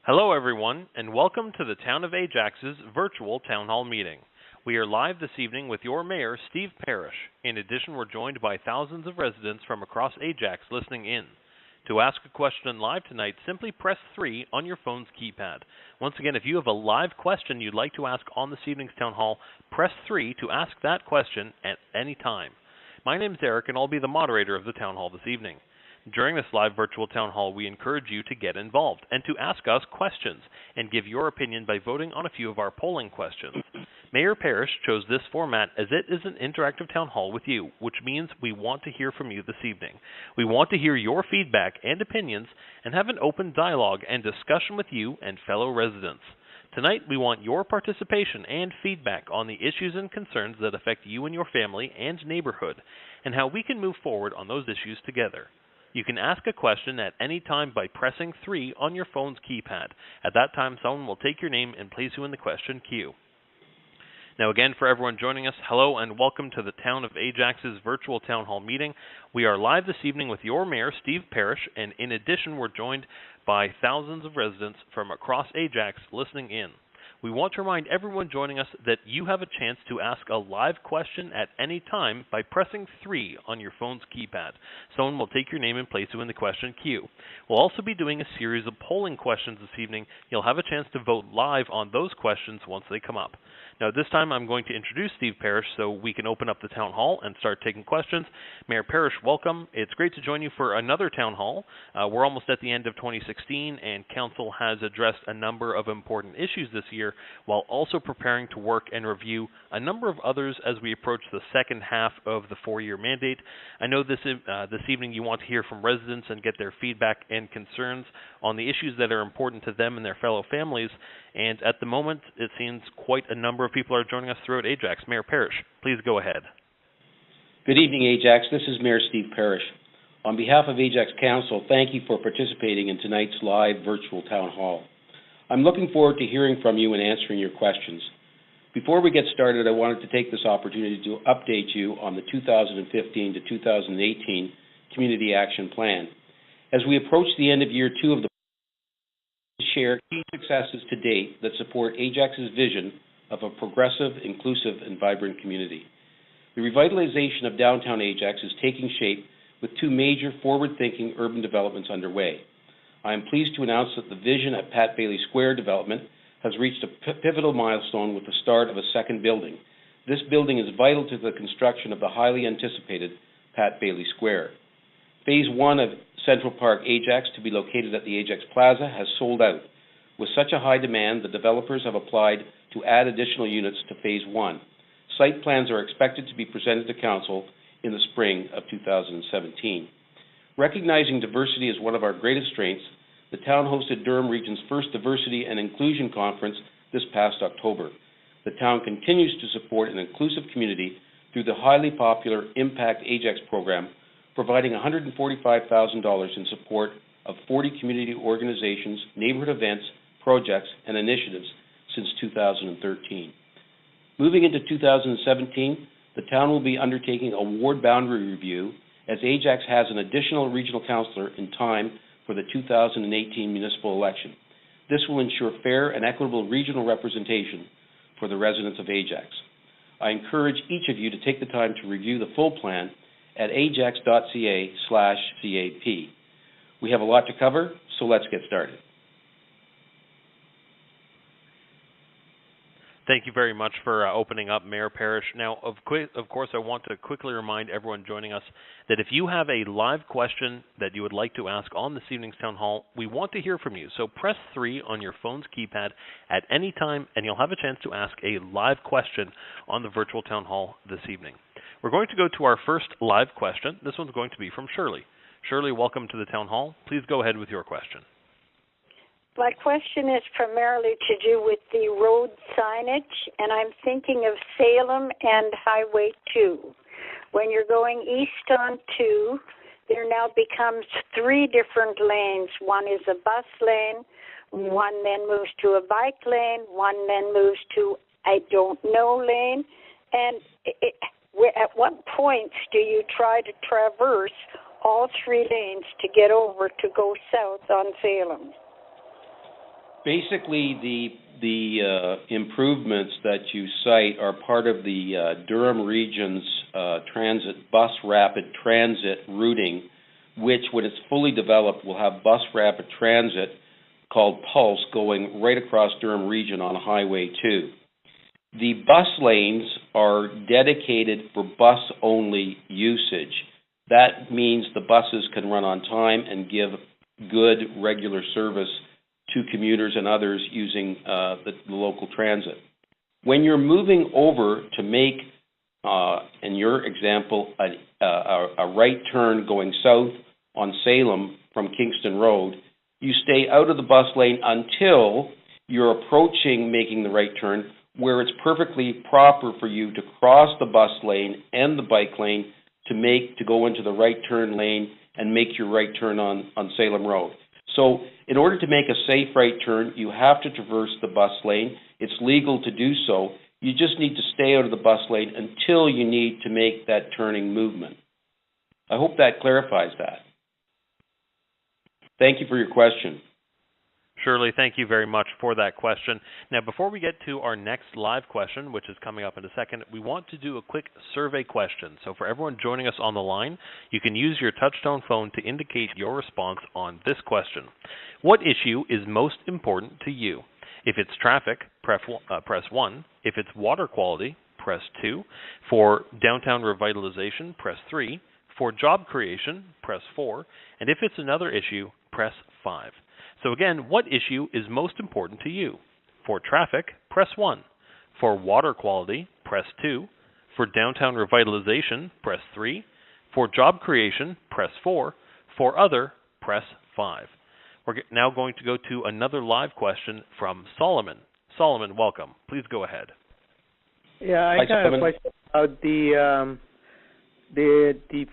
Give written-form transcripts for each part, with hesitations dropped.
Hello, everyone, and welcome to the Town of Ajax's virtual town hall meeting. We are live this evening with your mayor, Steve Parrish. In addition, we're joined by thousands of residents from across Ajax listening in. To ask a question live tonight, simply press 3 on your phone's keypad. Once again, if you have a live question you'd like to ask on this evening's town hall, press 3 to ask that question at any time. My name's Eric, and I'll be the moderator of the town hall this evening. During this live virtual town hall, we encourage you to get involved and to ask us questions and give your opinion by voting on a few of our polling questions. Mayor Parrish chose this format as it is an interactive town hall with you, which means we want to hear from you this evening. We want to hear your feedback and opinions and have an open dialogue and discussion with you and fellow residents. Tonight, we want your participation and feedback on the issues and concerns that affect you and your family and neighborhood, and how we can move forward on those issues together. You can ask a question at any time by pressing 3 on your phone's keypad. At that time, someone will take your name and place you in the question queue. Now again, for everyone joining us, hello and welcome to the Town of Ajax's virtual town hall meeting. We are live this evening with your mayor, Steve Parrish, and in addition, we're joined by thousands of residents from across Ajax listening in. We want to remind everyone joining us that you have a chance to ask a live question at any time by pressing 3 on your phone's keypad. Someone will take your name and place you in the question queue. We'll also be doing a series of polling questions this evening. You'll have a chance to vote live on those questions once they come up. Now, at this time, I'm going to introduce Steve Parrish so we can open up the town hall and start taking questions. Mayor Parrish, welcome. It's great to join you for another town hall. We're almost at the end of 2016, and Council has addressed a number of important issues this year, while also preparing to work and review a number of others as we approach the second half of the 4-year mandate. I know this evening you want to hear from residents and get their feedback and concerns on the issues that are important to them and their fellow families, and at the moment it seems quite a number of people are joining us throughout Ajax. Mayor Parrish, please go ahead. Good evening, Ajax. This is Mayor Steve Parrish. On behalf of Ajax Council, thank you for participating in tonight's live virtual town hall. I'm looking forward to hearing from you and answering your questions. Before we get started, I wanted to take this opportunity to update you on the 2015 to 2018 Community Action Plan. As we approach the end of year 2 of the plan, share key successes to date that support Ajax's vision of a progressive, inclusive, and vibrant community. The revitalization of downtown Ajax is taking shape with 2 major forward-thinking urban developments underway. I am pleased to announce that the vision at Pat Bailey Square development has reached a pivotal milestone with the start of a second building. This building is vital to the construction of the highly anticipated Pat Bailey Square. Phase 1 of Central Park Ajax, to be located at the Ajax Plaza, has sold out. With such a high demand, the developers have applied to add additional units to Phase 1. Site plans are expected to be presented to Council in the spring of 2017. Recognizing diversity as one of our greatest strengths, the town hosted Durham Region's first Diversity and Inclusion Conference this past October. The town continues to support an inclusive community through the highly popular Impact Ajax program, providing $145,000 in support of 40 community organizations, neighborhood events, projects, and initiatives since 2013. Moving into 2017, the town will be undertaking a ward boundary review as Ajax has an additional regional councillor in time for the 2018 municipal election. This will ensure fair and equitable regional representation for the residents of Ajax. I encourage each of you to take the time to review the full plan at ajax.ca/CAP. We have a lot to cover, so let's get started. Thank you very much for opening up, Mayor Parrish. Now, of course, I want to quickly remind everyone joining us that if you have a live question that you would like to ask on this evening's town hall, we want to hear from you. So press 3 on your phone's keypad at any time, and you'll have a chance to ask a live question on the virtual town hall this evening. We're going to go to our first live question. This one's going to be from Shirley. Shirley, welcome to the town hall. Please go ahead with your question. My question is primarily to do with the road signage, and I'm thinking of Salem and Highway 2. When you're going east on 2, there now becomes 3 different lanes. One is a bus lane, one then moves to a bike lane, one then moves to I don't know lane. And at what points do you try to traverse all 3 lanes to get over to go south on Salem? Basically, the improvements that you cite are part of the Durham Region's transit bus rapid transit routing, which, when it's fully developed, will have bus rapid transit called Pulse going right across Durham Region on Highway 2. The bus lanes are dedicated for bus-only usage. That means the buses can run on time and give good regular service to commuters and others using the local transit. When you're moving over to make, in your example, a right turn going south on Salem from Kingston Road, you stay out of the bus lane until you're approaching making the right turn, where it's perfectly proper for you to cross the bus lane and the bike lane to go into the right turn lane and make your right turn on Salem Road. So in order to make a safe right turn, you have to traverse the bus lane. It's legal to do so. You just need to stay out of the bus lane until you need to make that turning movement. I hope that clarifies that. Thank you for your question. Shirley, thank you very much for that question. Now, before we get to our next live question, which is coming up in a second, we want to do a quick survey question. So for everyone joining us on the line, you can use your touchtone phone to indicate your response on this question. What issue is most important to you? If it's traffic, press 1. If it's water quality, press 2. For downtown revitalization, press 3. For job creation, press 4. And if it's another issue, press 5. So again, what issue is most important to you? For traffic, press 1. For water quality, press 2. For downtown revitalization, press 3. For job creation, press 4. For other, press 5. We're now going to go to another live question from Solomon. Solomon, welcome. Please go ahead. Yeah, I got a question about the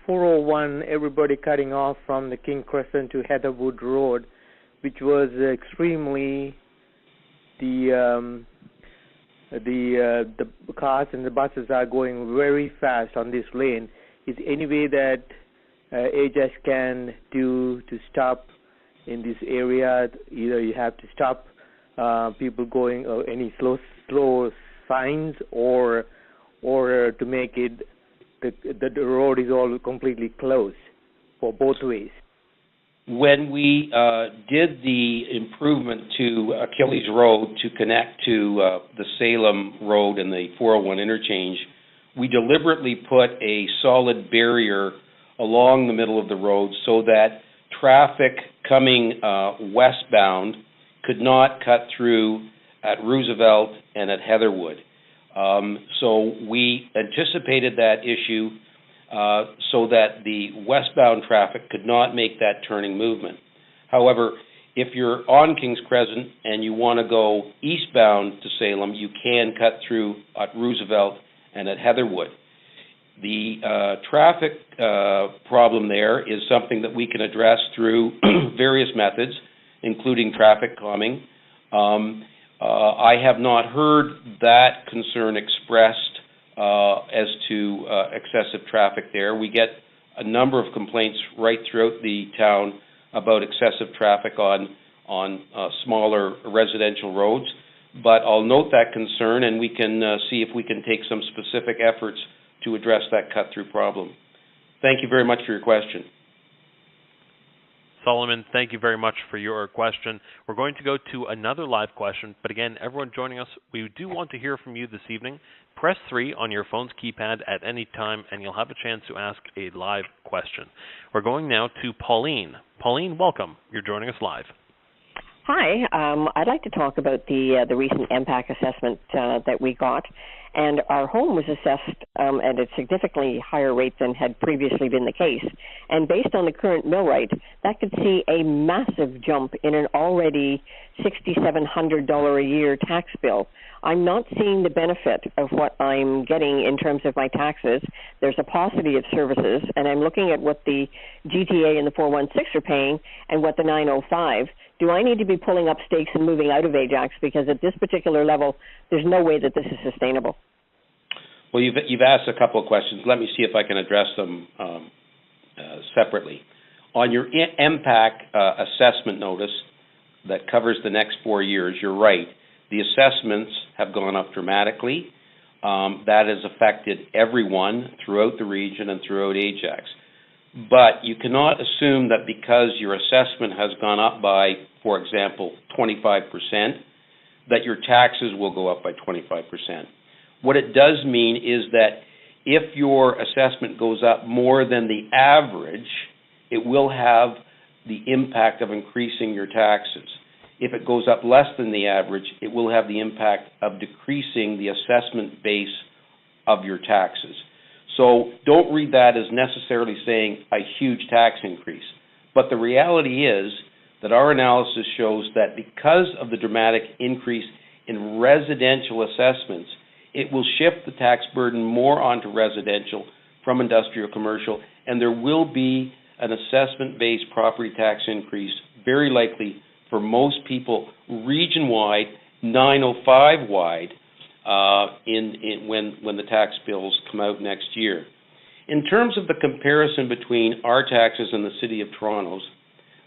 401, everybody cutting off from the King Crescent to Heatherwood Road, which was extremely the cars and the buses are going very fast on this lane. Is there any way that Ajax can do to stop in this area? Either you have to stop people going, or any slow signs, or to make it the road is all completely closed for both ways. When we did the improvement to Achilles Road to connect to the Salem Road and the 401 interchange, we deliberately put a solid barrier along the middle of the road so that traffic coming westbound could not cut through at Roosevelt and at Heatherwood. So we anticipated that issue so that the westbound traffic could not make that turning movement. However, if you're on Kings Crescent and you want to go eastbound to Salem, you can cut through at Roosevelt and at Heatherwood. The traffic problem there is something that we can address through various methods, including traffic calming. I have not heard that concern expressed as to excessive traffic there. We get a number of complaints right throughout the town about excessive traffic on smaller residential roads. But I'll note that concern, and we can see if we can take some specific efforts to address that cut-through problem. Thank you very much for your question. Solomon, thank you very much for your question. We're going to go to another live question, but again, everyone joining us, we do want to hear from you this evening. Press 3 on your phone's keypad at any time, and you'll have a chance to ask a live question. We're going now to Pauline. Pauline, welcome. You're joining us live. Hi. I'd like to talk about the recent MPAC assessment that we got. And our home was assessed at a significantly higher rate than had previously been the case. And based on the current mill rate, that could see a massive jump in an already $6,700 a year tax bill. I'm not seeing the benefit of what I'm getting in terms of my taxes. There's a paucity of services, and I'm looking at what the GTA and the 416 are paying and what the 905. Do I need to be pulling up stakes and moving out of Ajax? Because at this particular level, there's no way that this is sustainable. Well, you've asked a couple of questions. Let me see if I can address them separately. On your MPAC assessment notice, that covers the next 4 years, you're right. The assessments have gone up dramatically. That has affected everyone throughout the region and throughout Ajax. But you cannot assume that because your assessment has gone up by, for example, 25%, that your taxes will go up by 25%. What it does mean is that if your assessment goes up more than the average, it will have the impact of increasing your taxes. If it goes up less than the average, it will have the impact of decreasing the assessment base of your taxes. So don't read that as necessarily saying a huge tax increase. But the reality is that our analysis shows that because of the dramatic increase in residential assessments, it will shift the tax burden more onto residential from industrial commercial, and there will be an assessment-based property tax increase, very likely for most people region-wide, 905-wide, when the tax bills come out next year. In terms of the comparison between our taxes and the City of Toronto's,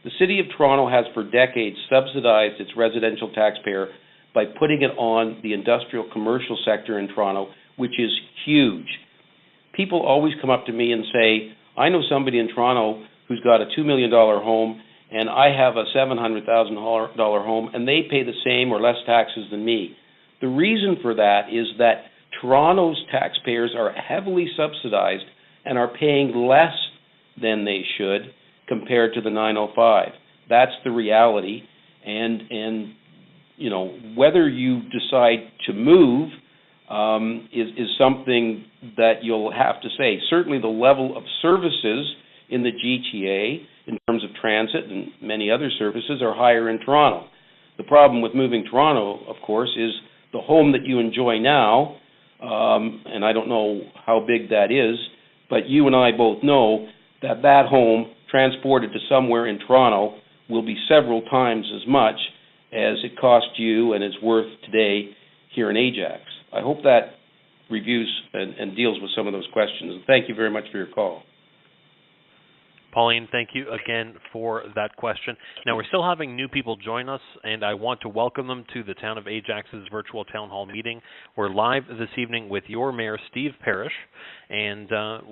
the City of Toronto has for decades subsidized its residential taxpayer by putting it on the industrial commercial sector in Toronto, which is huge. People always come up to me and say, I know somebody in Toronto who's got a $2 million home and I have a $700,000 home and they pay the same or less taxes than me. The reason for that is that Toronto's taxpayers are heavily subsidized and are paying less than they should compared to the 905. That's the reality, and you know, whether you decide to move is something that you'll have to say. Certainly the level of services in the GTA in terms of transit and many other services are higher in Toronto. The problem with moving Toronto, of course, is the home that you enjoy now, and I don't know how big that is, but you and I both know that that home transported to somewhere in Toronto will be several times as much as it cost you and is worth today here in Ajax. I hope that reviews and deals with some of those questions. And thank you very much for your call. Pauline, thank you again for that question. Now, we're still having new people join us, and I want to welcome them to the Town of Ajax's virtual town hall meeting. We're live this evening with your Mayor, Steve Parrish, and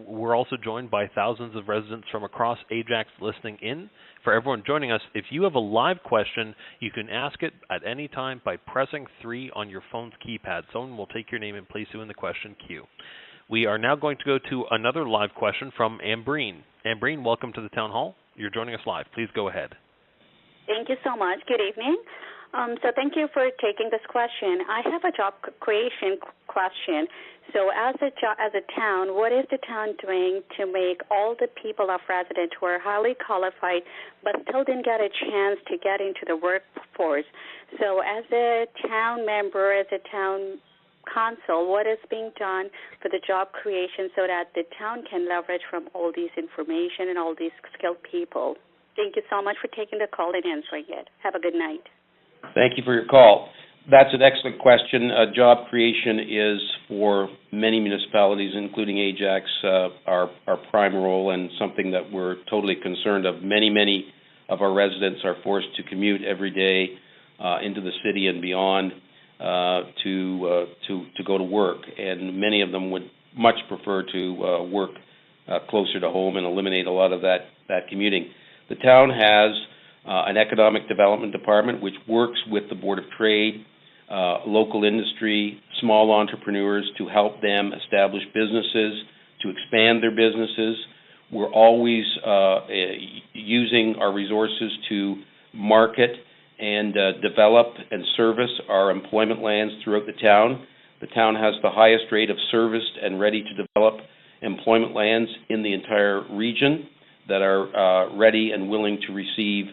we're also joined by thousands of residents from across Ajax listening in. For everyone joining us, if you have a live question, you can ask it at any time by pressing 3 on your phone's keypad. Someone will take your name and place you in the question queue. We are now going to go to another live question from Ambreen. Ambreen, welcome to the Town Hall. You're joining us live. Please go ahead. Thank you so much. Good evening. So thank you for taking this question. I have a job creation question. So as a town, what is the town doing to make all the people of residents who are highly qualified but still didn't get a chance to get into the workforce? So as a town member, as a town council, what is being done for the job creation so that the town can leverage from all these information and all these skilled people? Thank you so much for taking the call and answering it. Have a good night. Thank you for your call. That's an excellent question. Job creation is, for many municipalities, including Ajax, our prime role and something that we're totally concerned of. Many of our residents are forced to commute every day into the city and beyond to go to work, and many of them would much prefer to work closer to home and eliminate a lot of that commuting. The town has an economic development department which works with the Board of Trade, local industry, small entrepreneurs to help them establish businesses, to expand their businesses. We're always using our resources to market and develop and service our employment lands throughout the town. The town has the highest rate of serviced and ready to develop employment lands in the entire region that are ready and willing to receive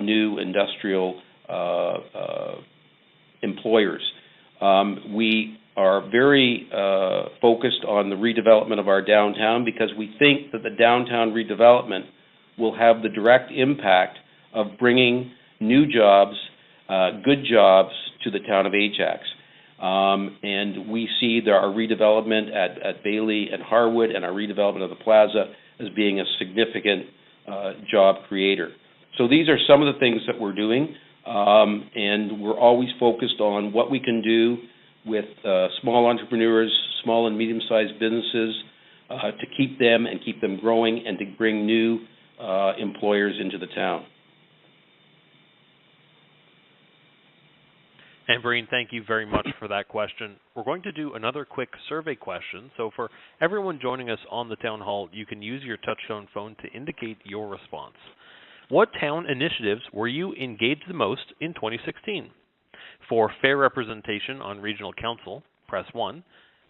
new industrial employers. We are very focused on the redevelopment of our downtown because we think that the downtown redevelopment will have the direct impact of bringing new jobs, good jobs to the town of Ajax. And we see that our redevelopment at Bailey and Harwood and our redevelopment of the plaza as being a significant job creator. So these are some of the things that we're doing. and we're always focused on what we can do with small entrepreneurs, small and medium-sized businesses, to keep them and keep them growing and to bring new employers into the town. And Breen, thank you very much for that question. We're going to do another quick survey question. So for everyone joining us on the town hall, you can use your touchtone phone to indicate your response. What town initiatives were you engaged the most in 2016? For fair representation on regional council, press 1.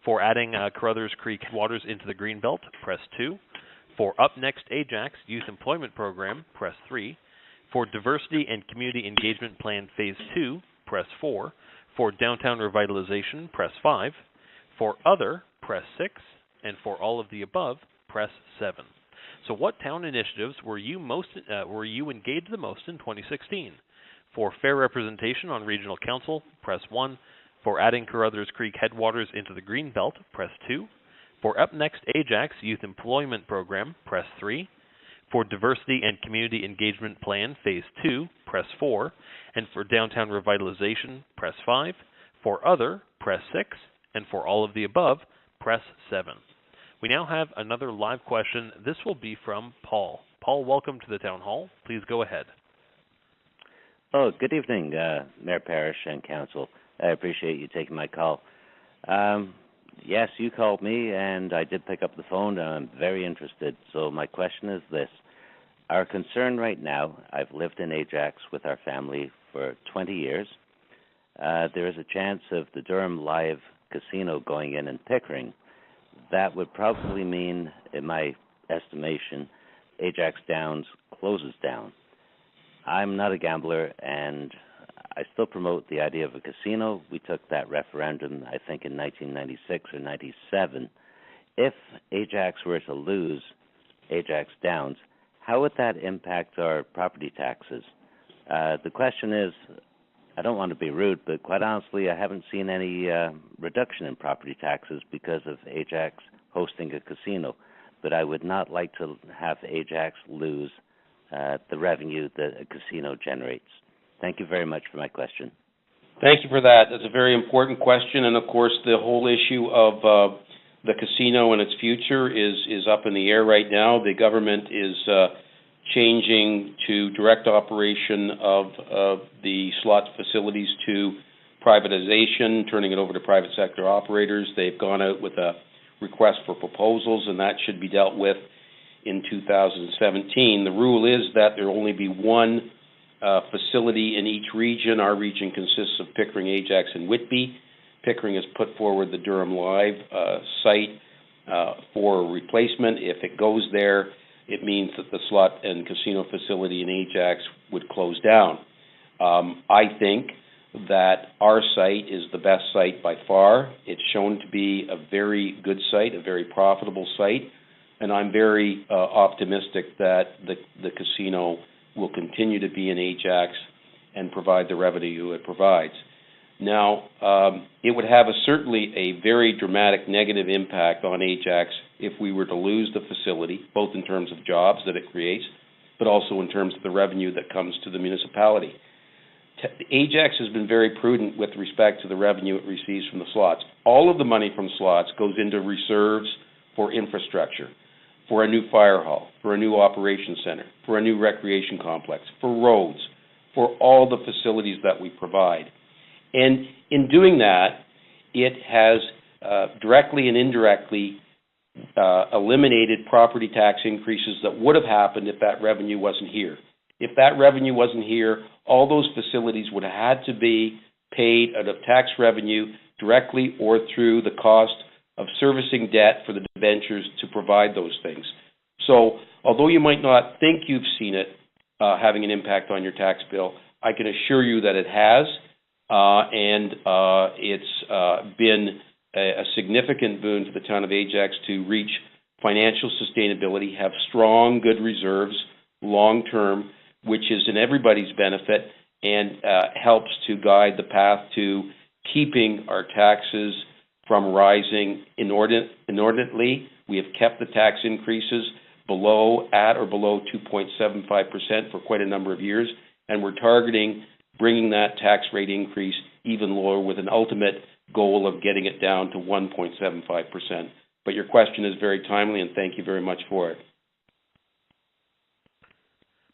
For adding Carruthers Creek waters into the Greenbelt, press 2. For Up Next Ajax Youth Employment Program, press 3. For Diversity and Community Engagement Plan Phase 2, press 4. For Downtown Revitalization, press 5. For Other, press 6. And for all of the above, press 7. So what town initiatives were you engaged the most in 2016? For fair representation on regional council, press 1. For adding Carruthers Creek headwaters into the Greenbelt, press 2. For Up Next Ajax Youth Employment Program, press 3. For Diversity and Community Engagement Plan Phase 2, press 4. And for Downtown Revitalization, press 5. For Other, press 6. And for all of the above, press 7. We now have another live question. This will be from Paul. Paul, welcome to the Town Hall. Please go ahead. Oh, good evening, Mayor Parrish and Council. I appreciate you taking my call. Yes, you called me, and I did pick up the phone, and I'm very interested. So my question is this. Our concern right now, I've lived in Ajax with our family for 20 years. There is a chance of the Durham Live Casino going in Pickering. That would probably mean, in my estimation, Ajax Downs closes down. I'm not a gambler, and I still promote the idea of a casino. We took that referendum, I think, in 1996 or 97. If Ajax were to lose Ajax Downs, how would that impact our property taxes? The question is, I don't want to be rude, but quite honestly, I haven't seen any reduction in property taxes because of Ajax hosting a casino. But I would not like to have Ajax lose the revenue that a casino generates. Thank you very much for my question. Thank you for that. That's a very important question, and of course the whole issue of the casino and its future is up in the air right now. The government is changing to direct operation of the slot facilities to privatization, turning it over to private sector operators. They've gone out with a request for proposals, and that should be dealt with in 2017. The rule is that there will only be one facility in each region. Our region consists of Pickering, Ajax, and Whitby. Pickering has put forward the Durham Live site for replacement. If it goes there, it means that the slot and casino facility in Ajax would close down. I think that our site is the best site by far. It's shown to be a very good site, a very profitable site, and I'm very optimistic that the casino will continue to be in Ajax and provide the revenue it provides. Now, it would have certainly a very dramatic negative impact on Ajax if we were to lose the facility, both in terms of jobs that it creates, but also in terms of the revenue that comes to the municipality. Ajax has been very prudent with respect to the revenue it receives from the slots. All of the money from slots goes into reserves for infrastructure, for a new fire hall, for a new operations center, for a new recreation complex, for roads, for all the facilities that we provide. And in doing that, it has directly and indirectly eliminated property tax increases that would have happened if that revenue wasn't here. If that revenue wasn't here, all those facilities would have had to be paid out of tax revenue directly or through the cost of servicing debt for the debentures to provide those things. So although you might not think you've seen it having an impact on your tax bill, I can assure you that it has. It's been a significant boon to the town of Ajax to reach financial sustainability, have strong, good reserves, long-term, which is in everybody's benefit and helps to guide the path to keeping our taxes from rising inordinately. We have kept the tax increases at or below 2.75% for quite a number of years, and we're targeting bringing that tax rate increase even lower with an ultimate goal of getting it down to 1.75%. But your question is very timely, and thank you very much for it.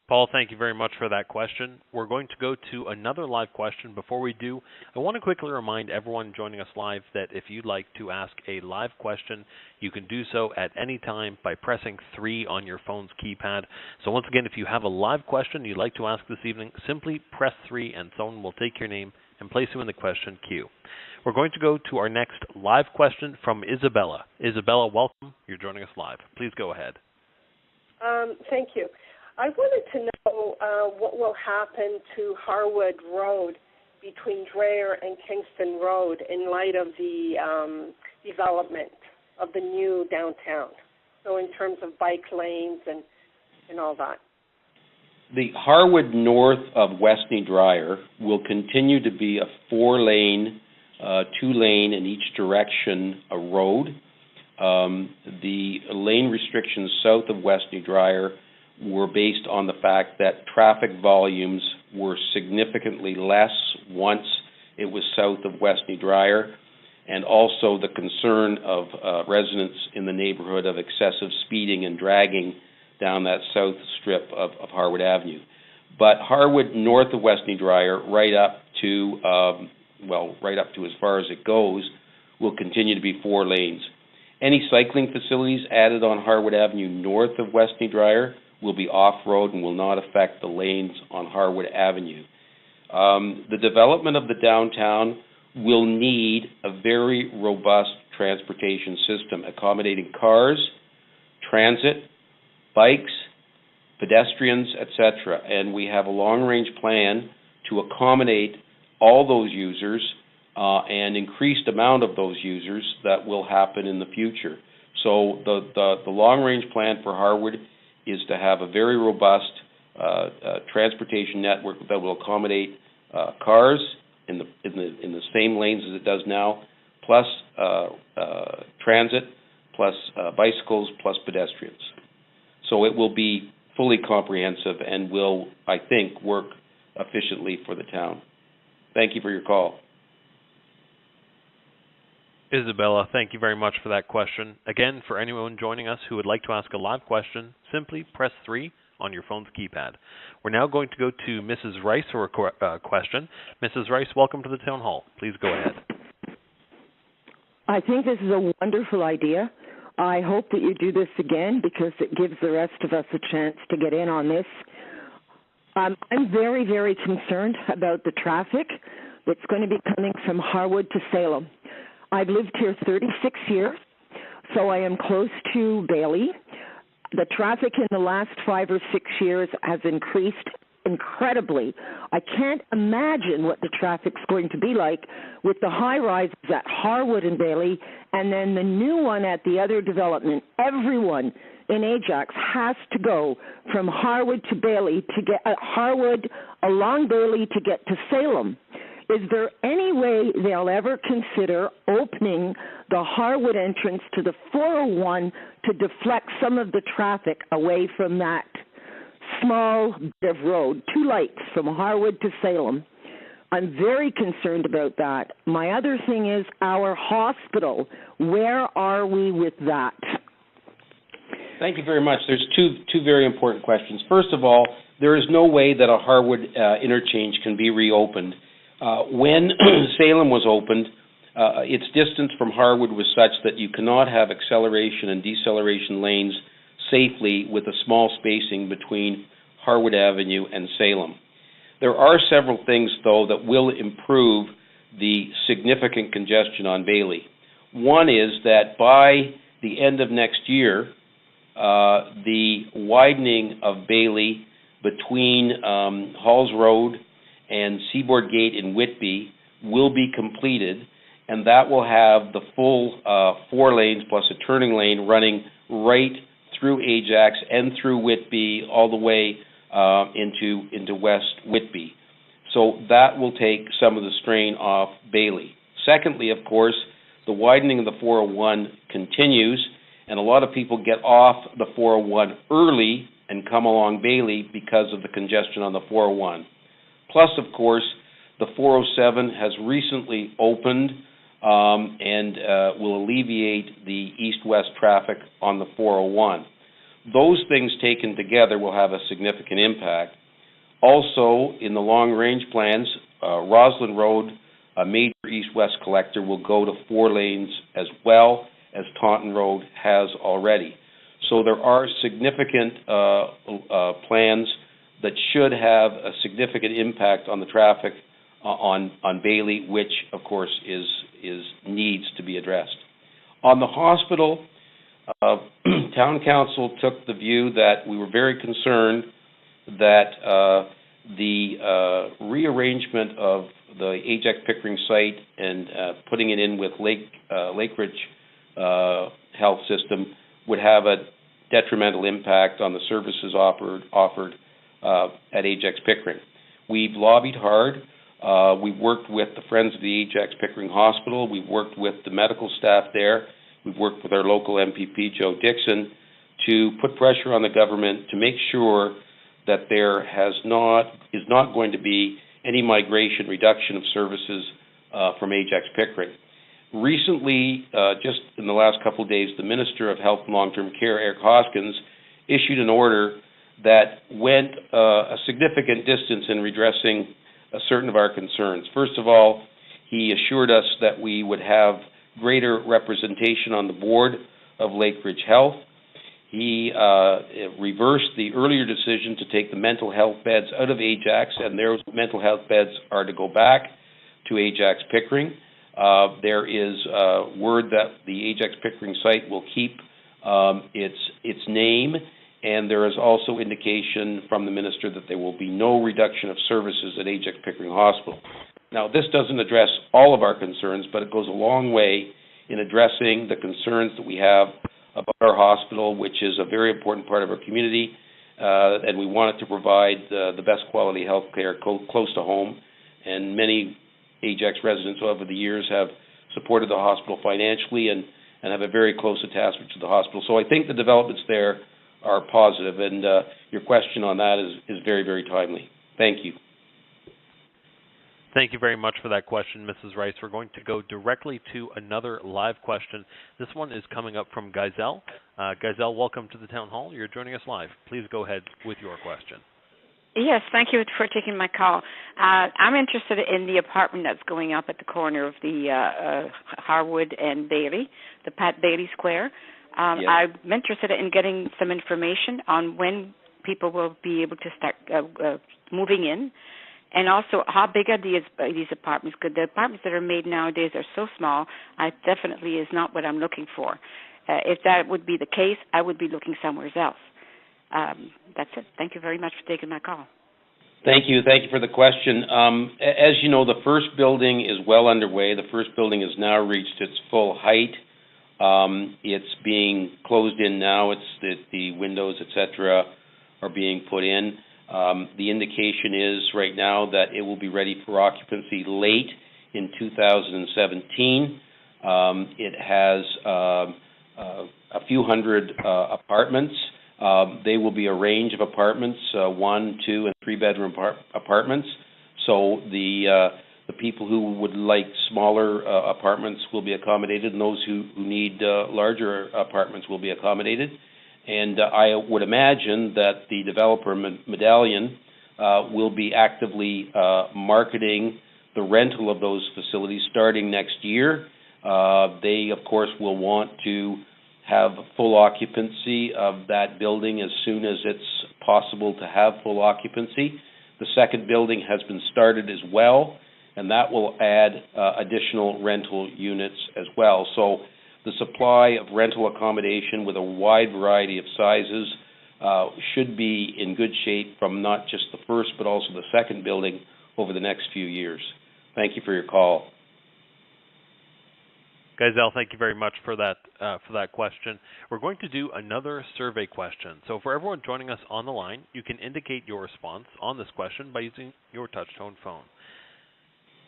Paul, thank you very much for that question. We're going to go to another live question. Before we do, I want to quickly remind everyone joining us live that if you'd like to ask a live question, you can do so at any time by pressing 3 on your phone's keypad. So once again, if you have a live question you'd like to ask this evening, simply press 3 and someone will take your name and place you in the question queue. We're going to go to our next live question from Isabella. Isabella, welcome. You're joining us live. Please go ahead. Thank you. I wanted to know what will happen to Harwood Road between Dreher and Kingston Road in light of the development of the new downtown. So in terms of bike lanes and all that. The Harwood north of Westney Dreher will continue to be a 4-lane, 2-lane in each direction road. The lane restrictions south of Westney Dreher were based on the fact that traffic volumes were significantly less once it was south of Westney Dreher, and also the concern of residents in the neighborhood of excessive speeding and dragging down that south strip of Harwood Avenue. But Harwood north of Westney Dreher, right up to as far as it goes, will continue to be 4 lanes. Any cycling facilities added on Harwood Avenue north of Westney Dreher will be off-road and will not affect the lanes on Harwood Avenue. The development of the downtown will need a very robust transportation system accommodating cars, transit, bikes, pedestrians, etc. And we have a long-range plan to accommodate all those users and increased amount of those users that will happen in the future. So the long-range plan for Harwood is to have a very robust transportation network that will accommodate cars in the same lanes as it does now, plus transit, plus bicycles, plus pedestrians. So it will be fully comprehensive and will, I think, work efficiently for the town. Thank you for your call. Isabella, thank you very much for that question. Again, for anyone joining us who would like to ask a live question, simply press 3 on your phone's keypad. We're now going to go to Mrs. Rice for a question. Mrs. Rice, welcome to the Town Hall. Please go ahead. I think this is a wonderful idea. I hope that you do this again because it gives the rest of us a chance to get in on this. I'm very, very concerned about the traffic that's going to be coming from Harwood to Salem. I've lived here 36 years, so I am close to Bailey. The traffic in the last 5 or 6 years has increased incredibly. I can't imagine what the traffic's going to be like with the high-rises at Harwood and Bailey, and then the new one at the other development. Everyone in Ajax has to go from Harwood to Bailey to get Harwood along Bailey to get to Salem. Is there any way they'll ever consider opening the Harwood entrance to the 401 to deflect some of the traffic away from that small bit of road, 2 lights from Harwood to Salem? I'm very concerned about that. My other thing is our hospital. Where are we with that? Thank you very much. There's two very important questions. First of all, there is no way that a Harwood interchange can be reopened. When Salem was opened, its distance from Harwood was such that you cannot have acceleration and deceleration lanes safely with a small spacing between Harwood Avenue and Salem. There are several things, though, that will improve the significant congestion on Bailey. One is that by the end of next year, the widening of Bailey between Halls Road and Seaboard Gate in Whitby will be completed, and that will have the full 4 lanes plus a turning lane running right through Ajax and through Whitby all the way into West Whitby. So that will take some of the strain off Bailey. Secondly, of course, the widening of the 401 continues, and a lot of people get off the 401 early and come along Bailey because of the congestion on the 401. Plus, of course, the 407 has recently opened and will alleviate the east-west traffic on the 401. Those things taken together will have a significant impact. Also, in the long-range plans, Roslyn Road, a major east-west collector, will go to 4 lanes as well as Taunton Road has already. So there are significant plans that should have a significant impact on the traffic on Bailey, which, of course, needs to be addressed. On the hospital, Town Council took the view that we were very concerned that the rearrangement of the Ajax Pickering site and putting it in with Lakeridge Health System would have a detrimental impact on the services offered at Ajax Pickering. We've lobbied hard. We've worked with the Friends of the Ajax Pickering Hospital. We've worked with the medical staff there. We've worked with our local MPP, Joe Dixon, to put pressure on the government to make sure that there is not going to be any migration reduction of services from Ajax Pickering. Recently, just in the last couple of days, the Minister of Health and Long-Term Care, Eric Hoskins, issued an order that went a significant distance in redressing certain of our concerns. First of all, he assured us that we would have greater representation on the board of Lakeridge Health. He reversed the earlier decision to take the mental health beds out of Ajax, and their mental health beds are to go back to Ajax Pickering. There is word that the Ajax Pickering site will keep its name, and there is also indication from the minister that there will be no reduction of services at Ajax Pickering Hospital. Now, this doesn't address all of our concerns, but it goes a long way in addressing the concerns that we have about our hospital, which is a very important part of our community, and we want it to provide the best quality health care close to home. And many Ajax residents over the years have supported the hospital financially and have a very close attachment to the hospital. So I think the developments there are positive, and your question on that is very, very timely. Thank you. Thank you very much for that question, Mrs. Rice. We're going to go directly to another live question. This one is coming up from Gazelle. Gazelle, welcome to the Town Hall. You're joining us live. Please go ahead with your question. Yes, thank you for taking my call. I'm interested in the apartment that's going up at the corner of the Harwood and Bailey, the Pat Bailey Square. Yes. I'm interested in getting some information on when people will be able to start moving in. And also, how big are these apartments? Because the apartments that are made nowadays are so small, definitely is not what I'm looking for. If that would be the case, I would be looking somewhere else. That's it. Thank you very much for taking my call. Thank you. Thank you for the question. As you know, the first building is well underway. The first building has now reached its full height. It's being closed in now. The windows, etc., are being put in. The indication is right now that it will be ready for occupancy late in 2017. It has a few hundred apartments. They will be a range of apartments, 1, 2, and 3-bedroom apartments. So the people who would like smaller apartments will be accommodated, and those who need larger apartments will be accommodated. And I would imagine that the developer, Medallion, will be actively marketing the rental of those facilities starting next year. They, of course, will want to have full occupancy of that building as soon as it's possible to have full occupancy. The second building has been started as well, and that will add additional rental units as well. So the supply of rental accommodation with a wide variety of sizes should be in good shape from not just the first but also the second building over the next few years. Thank you for your call. Gazelle, thank you very much for that question. We're going to do another survey question. So for everyone joining us on the line, you can indicate your response on this question by using your touch-tone phone.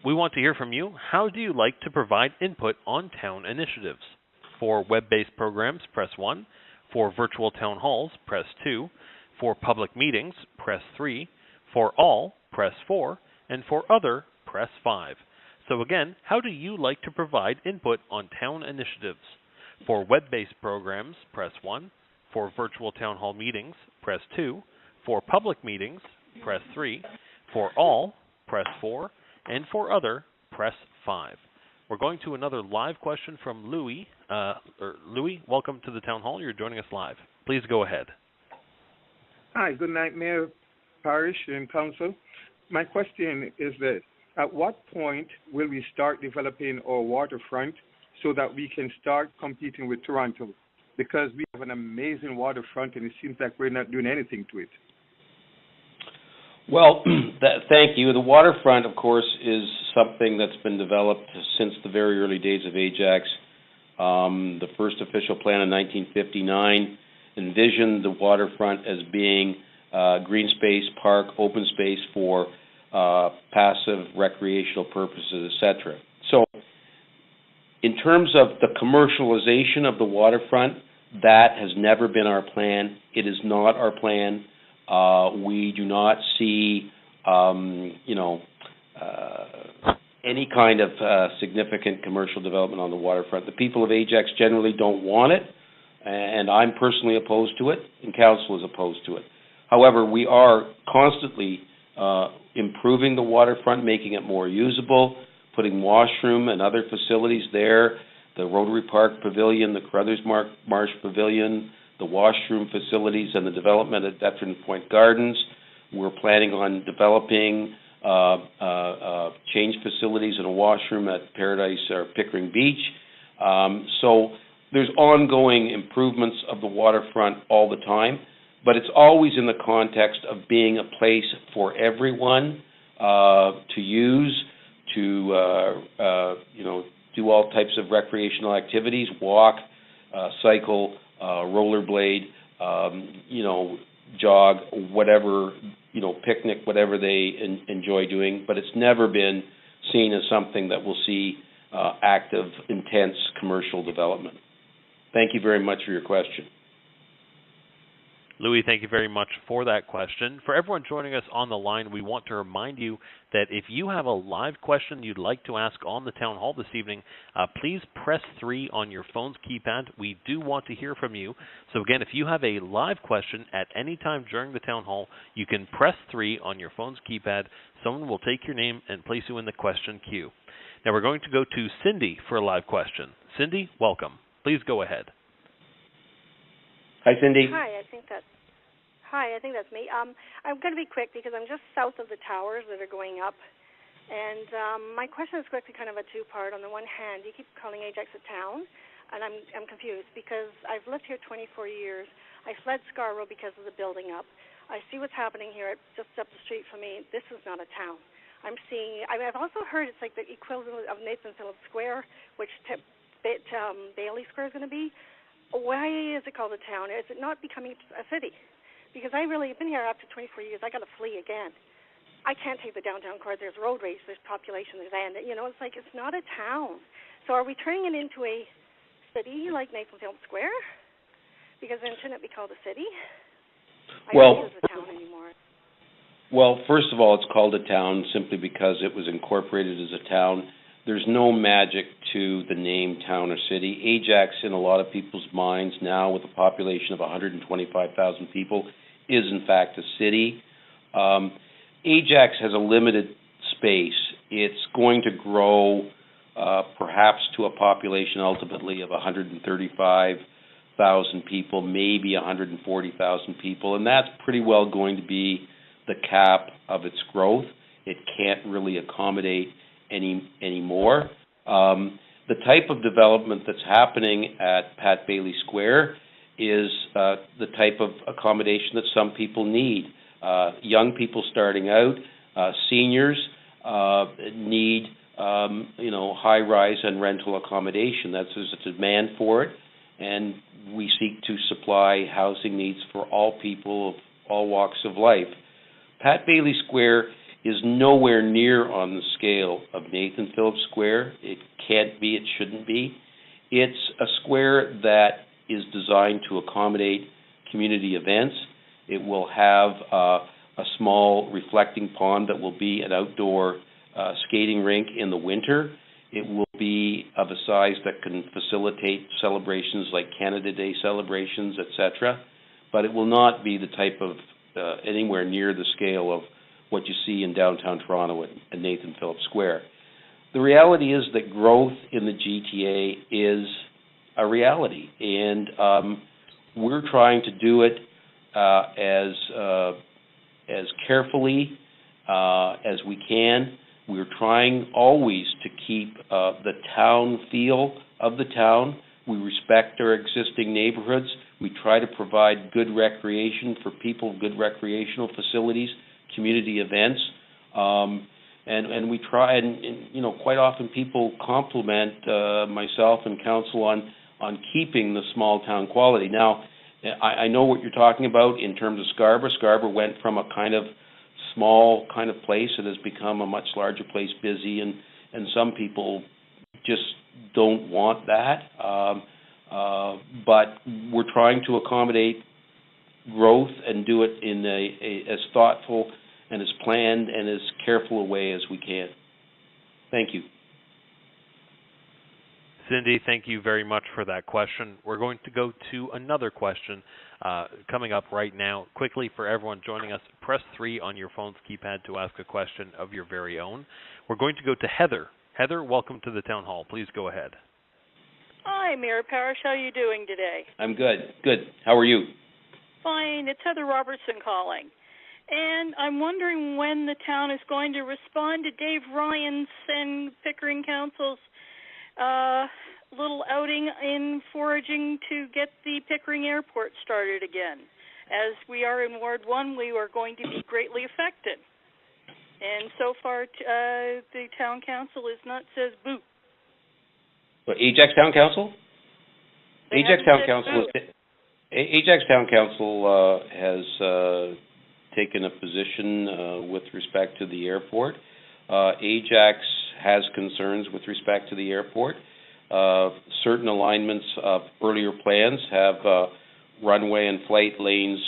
We want to hear from you. How do you like to provide input on town initiatives? For web-based programs, press 1. For virtual town halls, press 2. For public meetings, press 3. For all, press 4. and for other, press 5. So again, how do you like to provide input on town initiatives? For web-based programs, press 1. For virtual town hall meetings, press 2. For public meetings, press 3. For all, press 4. And for other, press 5. We're going to another live question from Louis. Louis, welcome to the town hall. You're joining us live. Please go ahead. Hi, good night, Mayor Parish and Council. My question is this. At what point will we start developing our waterfront so that we can start competing with Toronto? Because we have an amazing waterfront and it seems like we're not doing anything to it. Well, thank you. The waterfront, of course, is something that's been developed since the very early days of Ajax. The first official plan in 1959 envisioned the waterfront as being green space, park, open space for passive recreational purposes, etc. So in terms of the commercialization of the waterfront, that has never been our plan. It is not our plan. We do not see, any kind of significant commercial development on the waterfront. The people of Ajax generally don't want it, and I'm personally opposed to it, and council is opposed to it. However, we are constantly improving the waterfront, making it more usable, putting washroom and other facilities there, the Rotary Park Pavilion, the Carruthers Marsh Pavilion, the washroom facilities, and the development at Veteran Point Gardens. We're planning on developing change facilities and a washroom at Paradise or Pickering Beach. So there's ongoing improvements of the waterfront all the time, but it's always in the context of being a place for everyone to use, to do all types of recreational activities, walk, cycle, rollerblade, jog, whatever, picnic, whatever they enjoy doing. But it's never been seen as something that will see active, intense commercial development. Thank you very much for your question. Louis, thank you very much for that question. For everyone joining us on the line, we want to remind you that if you have a live question you'd like to ask on the town hall this evening, please press 3 on your phone's keypad. We do want to hear from you. So again, if you have a live question at any time during the town hall, you can press 3 on your phone's keypad. Someone will take your name and place you in the question queue. Now we're going to go to Cindy for a live question. Cindy, welcome. Please go ahead. Hi, Cindy. Hi, I think that's me. I'm going to be quick because I'm just south of the towers that are going up. And my question is quickly kind of a two-part. On the one hand, you keep calling Ajax a town, and I'm confused because I've lived here 24 years. I fled Scarborough because of the building up. I see what's happening here just up the street from me. This is not a town. I've also heard it's like the equivalent of Nathan Phillips Square, which Bailey Square is going to be. Why is it called a town? Is it not becoming a city? Because I really have been here after 24 years. I got to flee again. I can't take the downtown core. There's road rage. There's population. There's land. It's like it's not a town. So are we turning it into a city like Nathan Phillips Square? Because then shouldn't it be called a city? I don't think it's a town anymore. Well, first of all, it's called a town simply because it was incorporated as a town. There's no magic to the name town or city. Ajax, in a lot of people's minds now, with a population of 125,000 people, is in fact a city. Ajax has a limited space. It's going to grow perhaps to a population ultimately of 135,000 people, maybe 140,000 people, and that's pretty well going to be the cap of its growth. It can't really accommodate any more. The type of development that's happening at Pat Bailey Square is the type of accommodation that some people need. Young people starting out, seniors need high-rise and rental accommodation. There's a demand for it, and we seek to supply housing needs for all people of all walks of life. Pat Bailey Square is nowhere near on the scale of Nathan Phillips Square. It can't be, it shouldn't be. It's a square that is designed to accommodate community events. It will have a a small reflecting pond that will be an outdoor skating rink in the winter. It will be of a size that can facilitate celebrations like Canada Day celebrations, etc. But it will not be the type of anywhere near the scale of what you see in downtown Toronto at Nathan Phillips Square. The reality is that growth in the GTA is a reality, and we're trying to do it as carefully as we can. We're trying always to keep the town feel of the town. We respect our existing neighborhoods. We try to provide good recreation for people, good recreational facilities, community events, and we try. And quite often people compliment myself and council on keeping the small town quality. Now, I know what you're talking about in terms of Scarborough. Scarborough went from a kind of small kind of place that has become a much larger place, busy, and some people just don't want that. But we're trying to accommodate growth and do it in as thoughtful and as planned and as careful a way as we can. Thank you. Cindy, thank you very much for that question. We're going to go to another question coming up right now. Quickly, for everyone joining us, press 3 on your phone's keypad to ask a question of your very own. We're going to go to Heather. Heather, welcome to the Town Hall. Please go ahead. Hi, Mayor Parrish. How are you doing today? I'm good. Good. How are you? Fine. It's Heather Robertson calling. And I'm wondering when the town is going to respond to Dave Ryan's and Pickering Council's little outing in foraging to get the Pickering Airport started again. As we are in Ward 1, we are going to be greatly affected. And so far, the town council is not says boo. What, Ajax Town Council? Ajax Town Council has taken a position with respect to the airport. Ajax has concerns with respect to the airport. Certain alignments of earlier plans have runway and flight lanes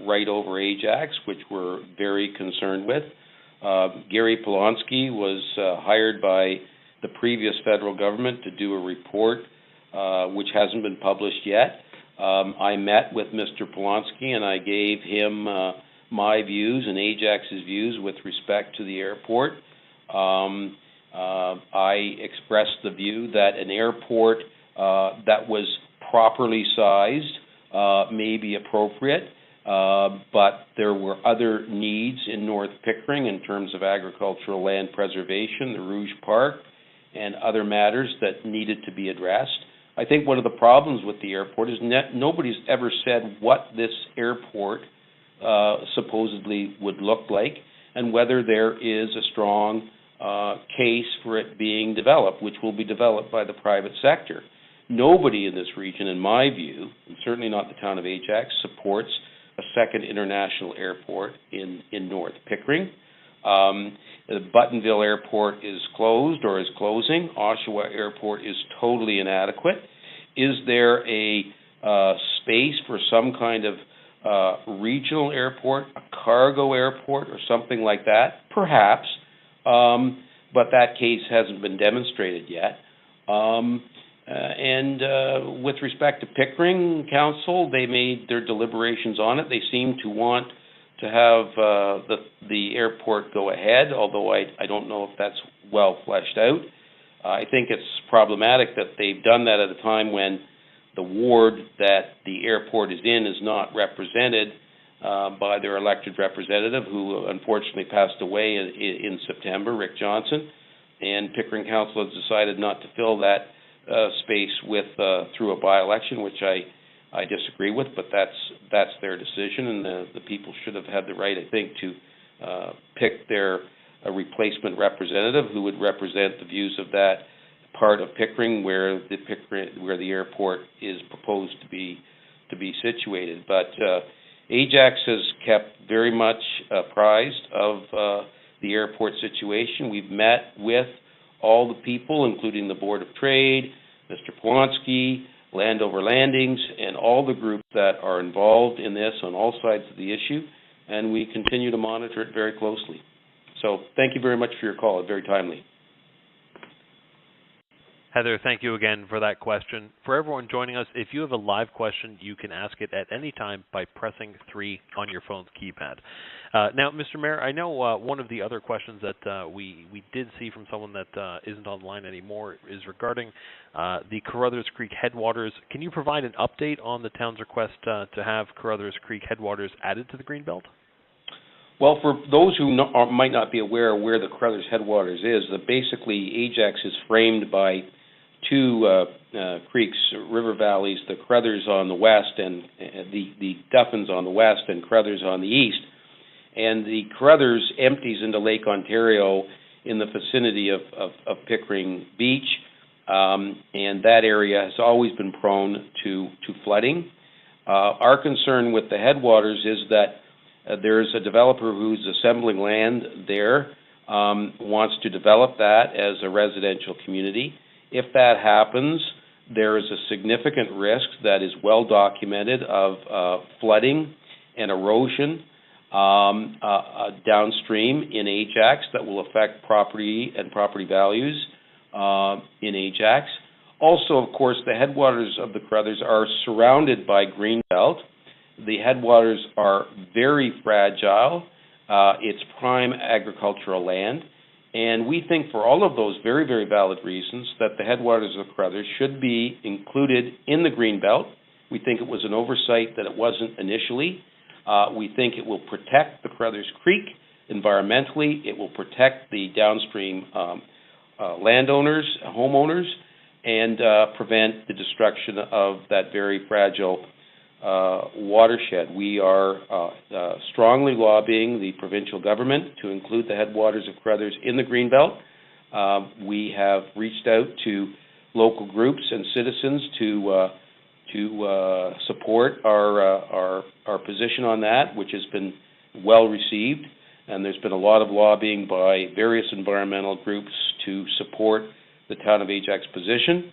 right over Ajax, which we're very concerned with. Gary Polonsky was hired by the previous federal government to do a report which hasn't been published yet. I met with Mr. Polonsky and I gave him my views and Ajax's views with respect to the airport. I expressed the view that an airport that was properly sized may be appropriate, but there were other needs in North Pickering in terms of agricultural land preservation, the Rouge Park, and other matters that needed to be addressed. I think one of the problems with the airport is nobody's ever said what this airport supposedly would look like and whether there is a strong case for it being developed, which will be developed by the private sector. Nobody in this region, in my view, and certainly not the town of Ajax, supports a second international airport in North Pickering. The Buttonville Airport is closed or is closing. Oshawa Airport is totally inadequate. Is there a space for some kind of regional airport, a cargo airport, or something like that? Perhaps, but that case hasn't been demonstrated yet. And with respect to Pickering Council, they made their deliberations on it. They seem to want to have the airport go ahead, although I don't know if that's well fleshed out. I think it's problematic that they've done that at a time when the ward that the airport is in is not represented by their elected representative, who unfortunately passed away in September, Rick Johnson, and Pickering Council has decided not to fill that space with through a by-election, which I disagree with, but that's their decision, and the people should have had the right, I think, to pick their replacement representative who would represent the views of that part of Pickering where the airport is proposed to be situated. But Ajax has kept very much apprised of the airport situation. We've met with all the people, including the Board of Trade, Mr. Polonsky, Landover Landings, and all the groups that are involved in this on all sides of the issue. and we continue to monitor it very closely. So thank you very much for your call. It's very timely. Heather, thank you again for that question. For everyone joining us, if you have a live question, you can ask it at any time by pressing 3 on your phone's keypad. Now, Mr. Mayor, I know one of the other questions that we did see from someone that isn't online anymore is regarding the Carruthers Creek headwaters. Can you provide an update on the town's request to have Carruthers Creek headwaters added to the Greenbelt? Well, for those who might not be aware where the Carruthers headwaters is, basically Ajax is framed by two creeks, river valleys, the Carruthers on the west and the Duffins on the west and Carruthers on the east. And the Carruthers empties into Lake Ontario in the vicinity of Pickering Beach, and that area has always been prone to flooding. Our concern with the headwaters is that there's a developer who's assembling land there, wants to develop that as a residential community. If that happens, there is a significant risk that is well documented of flooding and erosion downstream in Ajax that will affect property and property values in Ajax. Also, of course, the headwaters of the Carruthers are surrounded by Greenbelt. The headwaters are very fragile. It's prime agricultural land. And we think for all of those very, very valid reasons that the headwaters of the Carruthers should be included in the Greenbelt. We think it was an oversight that it wasn't initially. We think it will protect the Carruthers Creek environmentally. It will protect the downstream landowners, homeowners, and prevent the destruction of that very fragile watershed. We are strongly lobbying the provincial government to include the headwaters of Carruthers in the Greenbelt. We have reached out to local groups and citizens to support our position on that, which has been well received. And there's been a lot of lobbying by various environmental groups to support the town of Ajax position.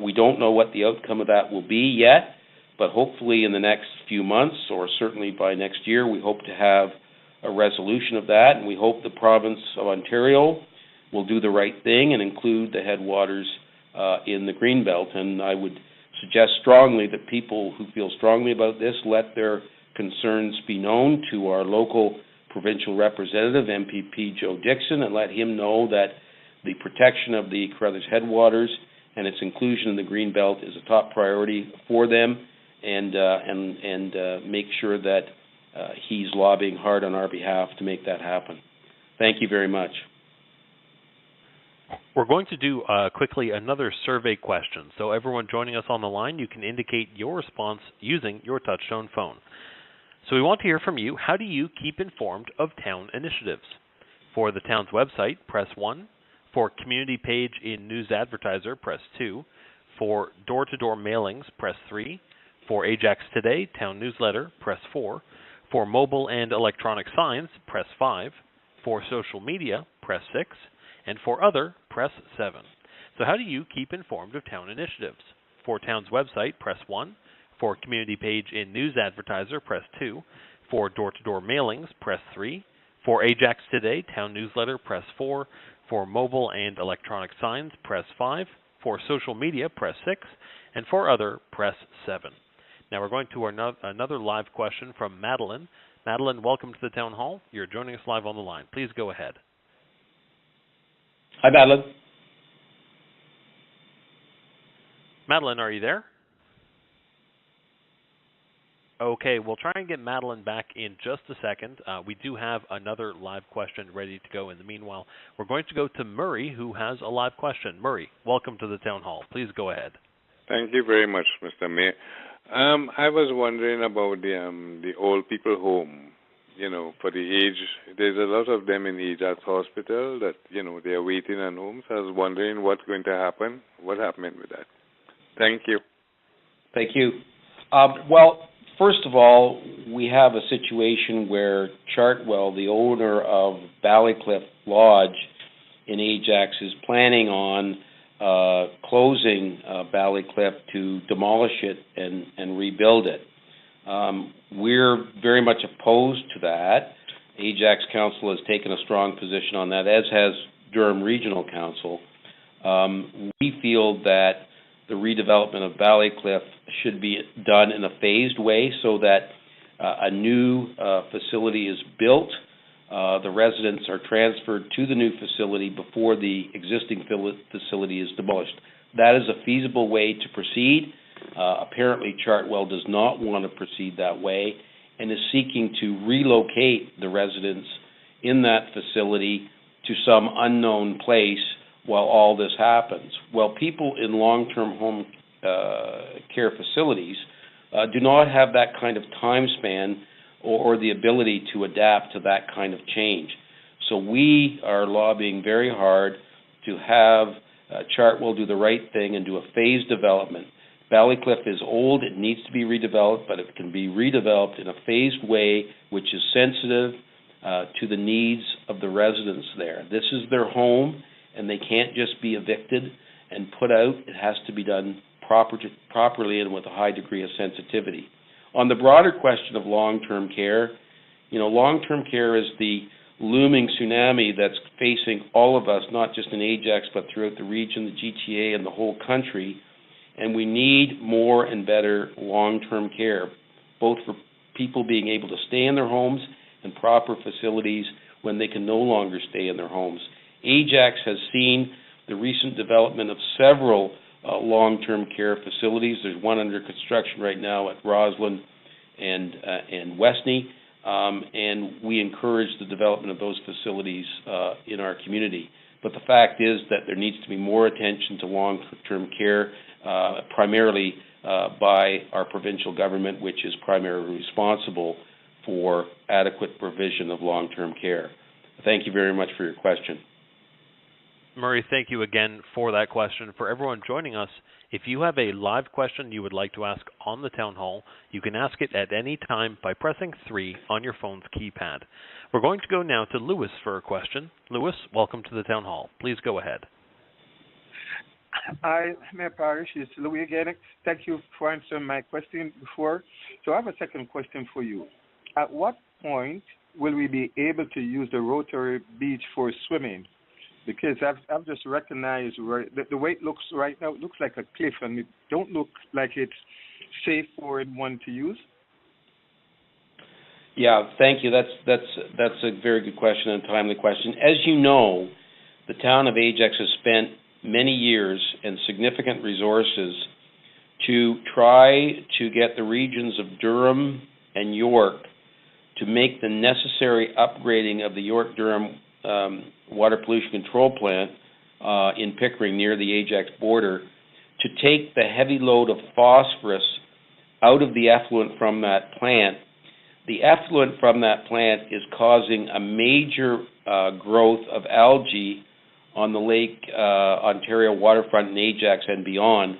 We don't know what the outcome of that will be yet, but hopefully in the next few months, or certainly by next year, we hope to have a resolution of that, and we hope the province of Ontario will do the right thing and include the headwaters in the Greenbelt. And I would suggest strongly that people who feel strongly about this let their concerns be known to our local provincial representative, MPP Joe Dixon, and let him know that the protection of the Carruthers headwaters and its inclusion in the Greenbelt is a top priority for them, and make sure that he's lobbying hard on our behalf to make that happen. Thank you very much. We're going to do quickly another survey question. So everyone joining us on the line, you can indicate your response using your touchtone phone. So we want to hear from you. How do you keep informed of town initiatives? For the town's website, press 1. For community page in News Advertiser, press 2. For door-to-door mailings, press 3. For Ajax Today, Town Newsletter, press 4. For mobile and electronic signs, press 5. For social media, press 6. And for other, press 7. So how do you keep informed of town initiatives? For town's website, press 1. For community page in News Advertiser, press 2. For door-to-door mailings, press 3. For Ajax Today, Town Newsletter, press 4. For mobile and electronic signs, press 5. For social media, press 6. And for other, press 7. Now we're going to another live question from Madeline. Madeline, welcome to the Town Hall. You're joining us live on the line. Please go ahead. Hi, Madeline. Madeline, are you there? Okay, we'll try and get Madeline back in just a second. We do have another live question ready to go in the meanwhile. We're going to go to Murray, who has a live question. Murray, welcome to the Town Hall. Please go ahead. Thank you very much, Mr. Mayor. I was wondering about the old people home, for the age. There's a lot of them in Ajax Hospital that, they're waiting at home. So I was wondering what's going to happen. What happened with that? Thank you. Thank you. Well, first of all, we have a situation where Chartwell, the owner of Ballycliffe Lodge in Ajax, is planning on closing Ballycliffe to demolish it and rebuild it. We're very much opposed to that. Ajax Council has taken a strong position on that, as has Durham Regional Council. We feel that the redevelopment of Ballycliffe should be done in a phased way so that a new facility is built. The residents are transferred to the new facility before the existing facility is demolished. That is a feasible way to proceed. Apparently, Chartwell does not want to proceed that way and is seeking to relocate the residents in that facility to some unknown place while all this happens. Well, people in long-term home care facilities do not have that kind of time span or the ability to adapt to that kind of change. So we are lobbying very hard to have Chartwell do the right thing and do a phased development. Ballycliffe is old, it needs to be redeveloped, but it can be redeveloped in a phased way which is sensitive to the needs of the residents there. This is their home, and they can't just be evicted and put out. It has to be done properly and with a high degree of sensitivity. On the broader question of long-term care, long-term care is the looming tsunami that's facing all of us, not just in Ajax, but throughout the region, the GTA, and the whole country. And we need more and better long-term care, both for people being able to stay in their homes and proper facilities when they can no longer stay in their homes. Ajax has seen the recent development of several long-term care facilities. There's one under construction right now at Roslyn and Westney, and we encourage the development of those facilities in our community. But the fact is that there needs to be more attention to long-term care, primarily by our provincial government, which is primarily responsible for adequate provision of long-term care. Thank you very much for your question. Murray, thank you again for that question. For everyone joining us, if you have a live question you would like to ask on the town hall, you can ask it at any time by pressing 3 on your phone's keypad. We're going to go now to Lewis for a question. Lewis, welcome to the town hall. Please go ahead. Hi, Mayor Parrish. It's Louis again. Thank you for answering my question before. So I have a second question for you. At what point will we be able to use the Rotary Beach for swimming? Because I've just recognized the way it looks right now, it looks like a cliff, and it don't look like it's safe for anyone to use. Yeah, thank you. That's a very good question and timely question. As you know, the town of Ajax has spent many years and significant resources to try to get the regions of Durham and York to make the necessary upgrading of the York-Durham water pollution control plant in Pickering near the Ajax border to take the heavy load of phosphorus out of the effluent from that plant. The effluent from that plant is causing a major growth of algae on the Lake Ontario waterfront in Ajax and beyond,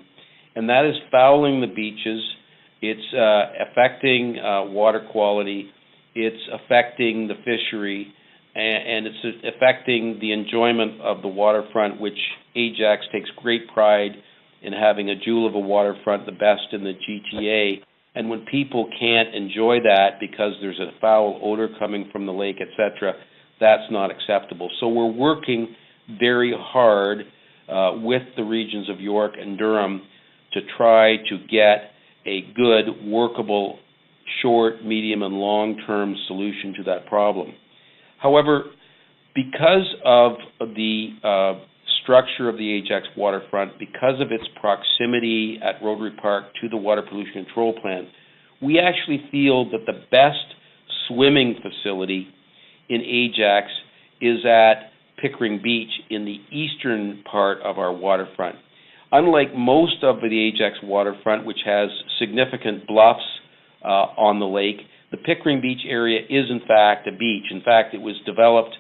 and that is fouling the beaches. It's affecting water quality. It's affecting the fishery, and it's affecting the enjoyment of the waterfront, which Ajax takes great pride in having a jewel of a waterfront, the best in the GTA. And when people can't enjoy that because there's a foul odor coming from the lake, etc., that's not acceptable. So we're working very hard with the regions of York and Durham to try to get a good, workable, short, medium, and long-term solution to that problem. However, because of the structure of the Ajax waterfront, because of its proximity at Rotary Park to the water pollution control plant, we actually feel that the best swimming facility in Ajax is at Pickering Beach in the eastern part of our waterfront. Unlike most of the Ajax waterfront, which has significant bluffs on the lake, the Pickering Beach area is in fact a beach. In fact, it was developed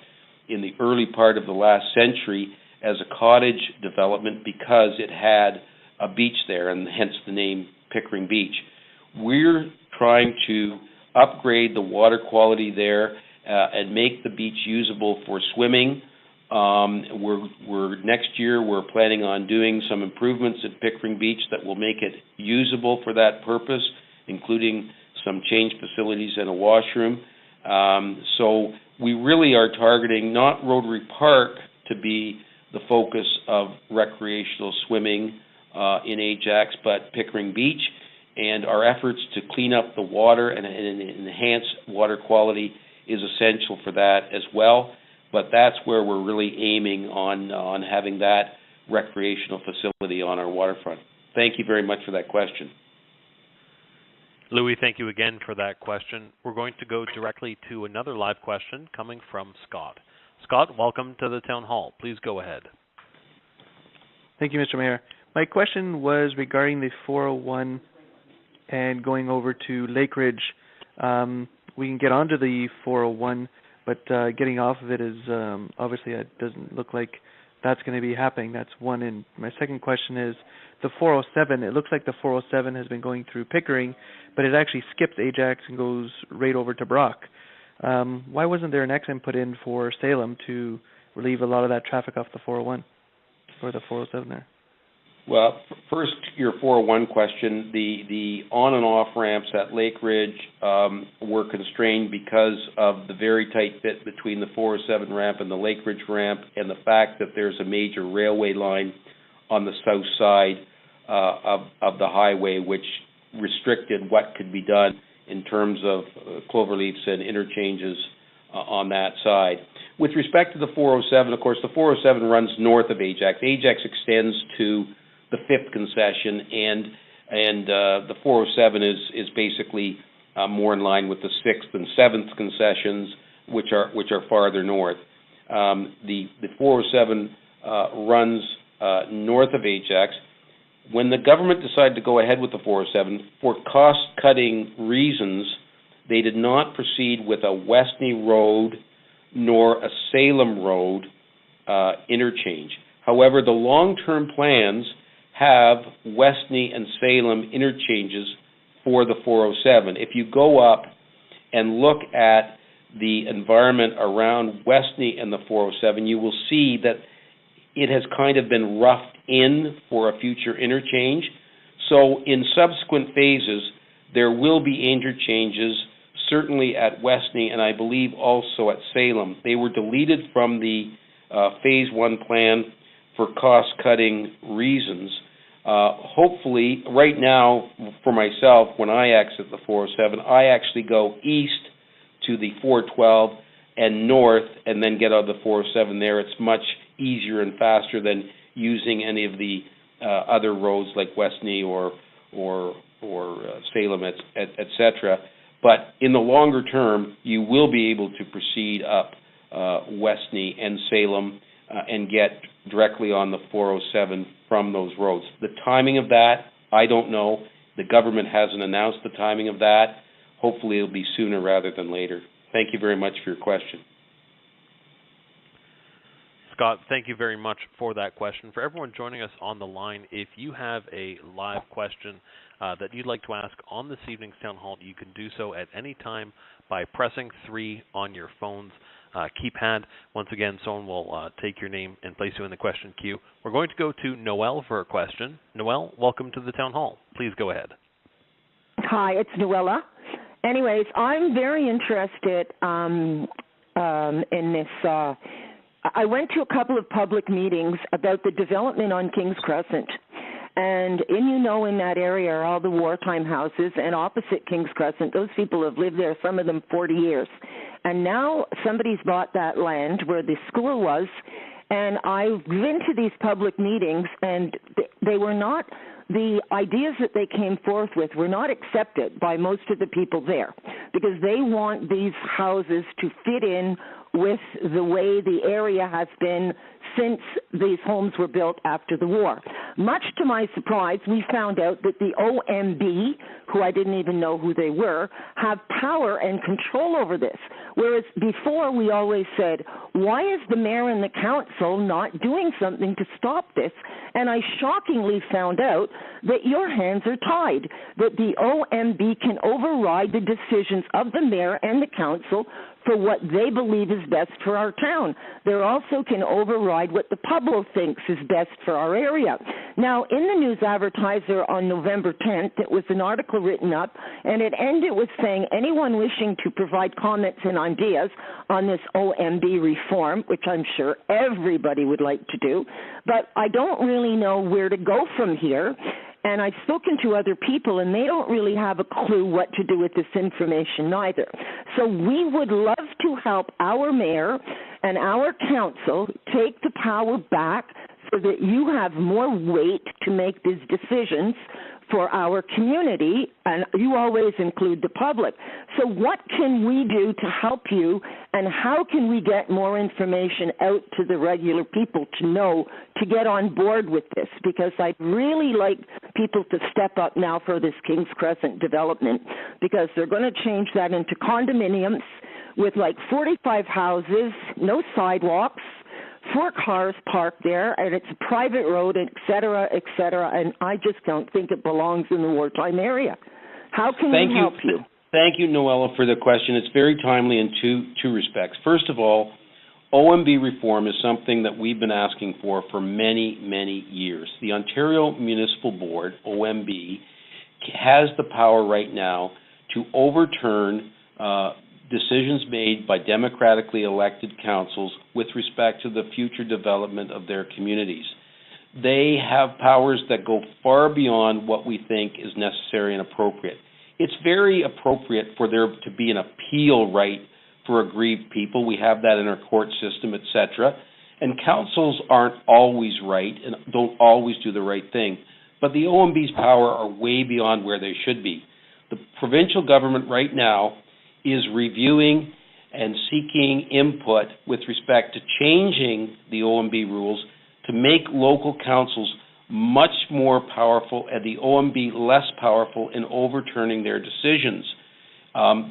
in the early part of the last century as a cottage development because it had a beach there, and hence the name Pickering Beach. We're trying to upgrade the water quality there and make the beach usable for swimming. Next year we're planning on doing some improvements at Pickering Beach that will make it usable for that purpose, including some change facilities, and a washroom. So we really are targeting not Rotary Park to be the focus of recreational swimming in Ajax, but Pickering Beach. And our efforts to clean up the water and enhance water quality is essential for that as well. But that's where we're really aiming on having that recreational facility on our waterfront. Thank you very much for that question. Louis, thank you again for that question. We're going to go directly to another live question coming from Scott. Scott, welcome to the Town Hall. Please go ahead. Thank you, Mr. Mayor. My question was regarding the 401 and going over to Lake Ridge. We can get onto the 401, but getting off of it is obviously it doesn't look like that's going to be happening. That's one. And my second question is the 407. It looks like the 407 has been going through Pickering, but it actually skips Ajax and goes right over to Brock. Why wasn't there an exit put in for Salem to relieve a lot of that traffic off the 401 or the 407 there? Well, first, your 401 question, the on and off ramps at Lake Ridge were constrained because of the very tight fit between the 407 ramp and the Lake Ridge ramp, and the fact that there's a major railway line on the south side of the highway, which restricted what could be done in terms of cloverleafs and interchanges on that side. With respect to the 407, of course, the 407 runs north of Ajax. Ajax extends to the 5th concession, and the 407 is basically more in line with the 6th and 7th concessions, which are farther north. The 407 runs north of Ajax. When the government decided to go ahead with the 407, for cost-cutting reasons, they did not proceed with a Westney Road nor a Salem Road interchange. However, the long-term plans have Westney and Salem interchanges for the 407. If you go up and look at the environment around Westney and the 407, you will see that it has kind of been roughed in for a future interchange. So in subsequent phases, there will be interchanges, certainly at Westney and I believe also at Salem. They were deleted from the Phase 1 plan for cost-cutting reasons. Hopefully, right now, for myself, when I exit the 407, I actually go east to the 412 and north and then get out of the 407 there. It's much easier and faster than using any of the other roads like Westney or Salem, etc. But in the longer term, you will be able to proceed up Westney and Salem and get directly on the 407 from those roads. The timing of that, I don't know. The government hasn't announced the timing of that. Hopefully it'll be sooner rather than later. Thank you very much for your question. Scott, thank you very much for that question. For everyone joining us on the line, if you have a live question that you'd like to ask on this evening's Town Hall, you can do so at any time by pressing 3 on your phone's keypad. Once again, someone will take your name and place you in the question queue. We're going to go to Noelle for a question. Noelle, welcome to the Town Hall. Please go ahead. Hi, it's Noella. Anyways, I'm very interested in this. I went to a couple of public meetings about the development on Kings Crescent. And in that area are all the wartime houses, and opposite Kings Crescent, those people have lived there, some of them 40 years. And now somebody's bought that land where the school was, and I've been to these public meetings, and they were not, the ideas that they came forth with were not accepted by most of the people there, because they want these houses to fit in with the way the area has been since these homes were built after the war. Much to my surprise, we found out that the OMB, who I didn't even know who they were, have power and control over this. Whereas before we always said, why is the mayor and the council not doing something to stop this? And I shockingly found out that your hands are tied, that the OMB can override the decisions of the mayor and the council for what they believe is best for our town. They also can override what the public thinks is best for our area. Now, in the News Advertiser on November 10th, it was an article written up, and it ended with saying anyone wishing to provide comments and ideas on this OMB reform, which I'm sure everybody would like to do, but I don't really know where to go from here. And I've spoken to other people, and they don't really have a clue what to do with this information either. So we would love to help our mayor and our council take the power back so that you have more weight to make these decisions for our community, and you always include the public. So what can we do to help you, and how can we get more information out to the regular people to know to get on board with this? Because I'd really like people to step up now for this Kings Crescent development, because they're going to change that into condominiums with like 45 houses, no sidewalks, 4 cars parked there, and it's a private road, et cetera, and I just don't think it belongs in the wartime area. How can we help you? Thank you, Noella, for the question. It's very timely in two respects. First of all, OMB reform is something that we've been asking for many, many years. The Ontario Municipal Board, OMB, has the power right now to overturn decisions made by democratically elected councils with respect to the future development of their communities. They have powers that go far beyond what we think is necessary and appropriate. It's very appropriate for there to be an appeal right for aggrieved people. We have that in our court system, etc. And councils aren't always right and don't always do the right thing. But the OMB's power are way beyond where they should be. The provincial government right now is reviewing and seeking input with respect to changing the OMB rules to make local councils much more powerful and the OMB less powerful in overturning their decisions.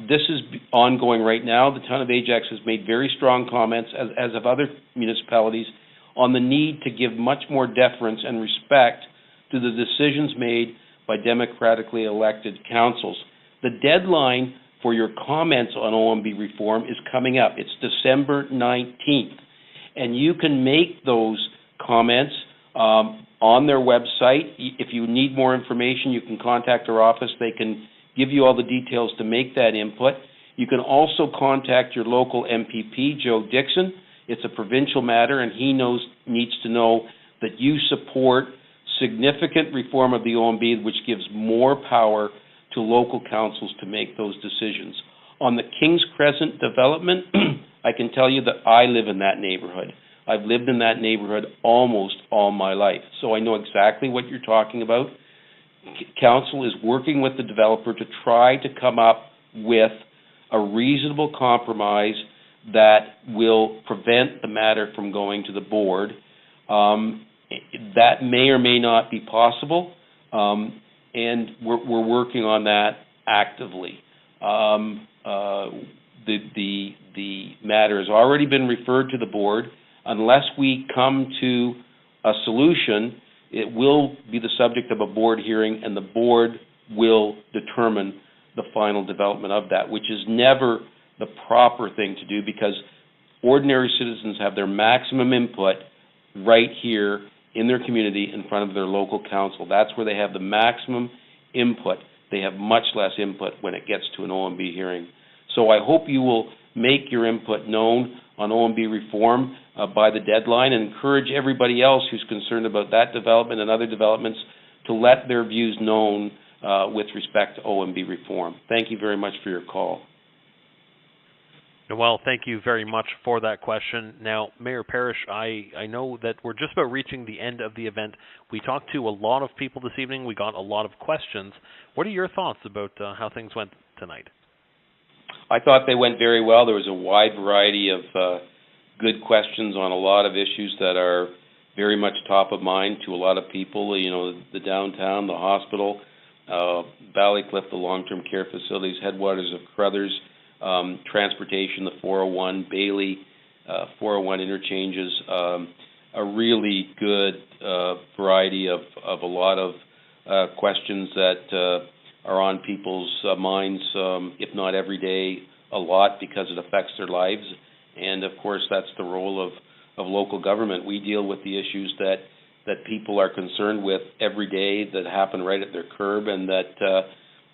This is ongoing right now. The town of Ajax has made very strong comments, as have other municipalities, on the need to give much more deference and respect to the decisions made by democratically elected councils. The deadline for your comments on OMB reform is coming up. It's December 19th. And you can make those comments on their website. If you need more information, you can contact our office. They can give you all the details to make that input. You can also contact your local MPP, Joe Dixon. It's a provincial matter, and he needs to know that you support significant reform of the OMB, which gives more power to local councils to make those decisions. On the Kings Crescent development, I can tell you that I live in that neighborhood. I've lived in that neighborhood almost all my life, so I know exactly what you're talking about. Council is working with the developer to try to come up with a reasonable compromise that will prevent the matter from going to the board. That may or may not be possible. And we're working on that actively. The matter has already been referred to the board. Unless we come to a solution, it will be the subject of a board hearing, and the board will determine the final development of that, which is never the proper thing to do, because ordinary citizens have their maximum input right here in their community in front of their local council. That's where they have the maximum input. They have much less input when it gets to an OMB hearing. So I hope you will make your input known on OMB reform by the deadline, and encourage everybody else who's concerned about that development and other developments to let their views known with respect to OMB reform. Thank you very much for your call. Noel, thank you very much for that question. Now, Mayor Parrish, I know that we're just about reaching the end of the event. We talked to a lot of people this evening. We got a lot of questions. What are your thoughts about how things went tonight? I thought they went very well. There was a wide variety of good questions on a lot of issues that are very much top of mind to a lot of people. You know, the downtown, the hospital, Ballycliffe, the long-term care facilities, Headwaters of Crothers, transportation, the 401, Bailey, 401 interchanges, a really good variety of a lot of questions that are on people's minds, if not every day, a lot because it affects their lives. And of course, that's the role of local government. We deal with the issues that people are concerned with every day, that happen right at their curb, and that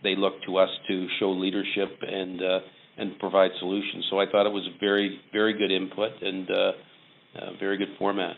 they look to us to show leadership and provide solutions. So I thought it was a very, very good input and a very good format.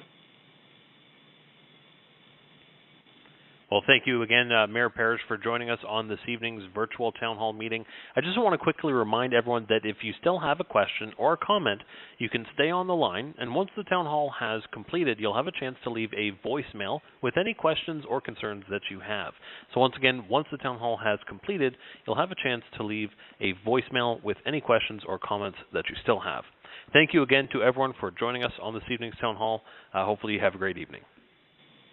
Well, thank you again, Mayor Parrish, for joining us on this evening's virtual town hall meeting. I just want to quickly remind everyone that if you still have a question or a comment, you can stay on the line, and once the town hall has completed, you'll have a chance to leave a voicemail with any questions or concerns that you have. So once again, once the town hall has completed, you'll have a chance to leave a voicemail with any questions or comments that you still have. Thank you again to everyone for joining us on this evening's town hall. Hopefully you have a great evening.